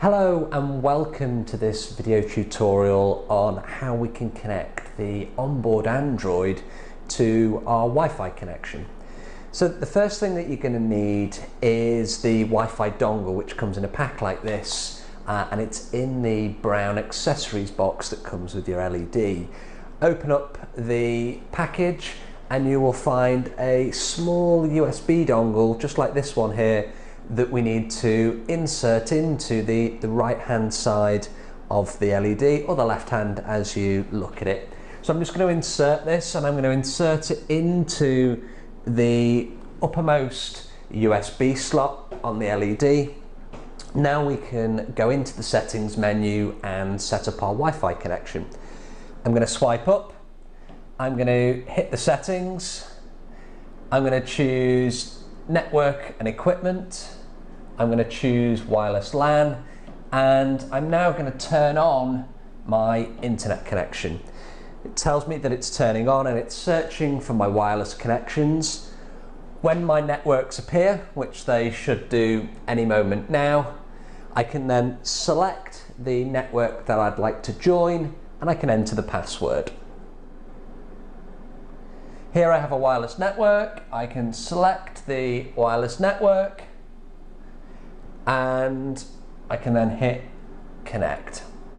Hello and welcome to this video tutorial on how we can connect the onboard Android to our Wi-Fi connection. So the first thing that you're going to need is the Wi-Fi dongle, which comes in a pack like this, and it's in the brown accessories box that comes with your LED. Open up the package and you will find a small USB dongle just like this one here that we need to insert into the right hand side of the LED, or the left hand as you look at it. So I'm just going to insert this, and I'm going to insert it into the uppermost USB slot on the LED. Now we can go into the settings menu and set up our Wi-Fi connection. I'm going to swipe up, I'm going to hit the settings, I'm going to choose network and equipment, I'm going to choose wireless LAN, and I'm now going to turn on my internet connection. It tells me that it's turning on and it's searching for my wireless connections. When my networks appear, which they should do any moment now, I can then select the network that I'd like to join and I can enter the password. Here I have a wireless network. I can select the wireless network and I can then hit connect.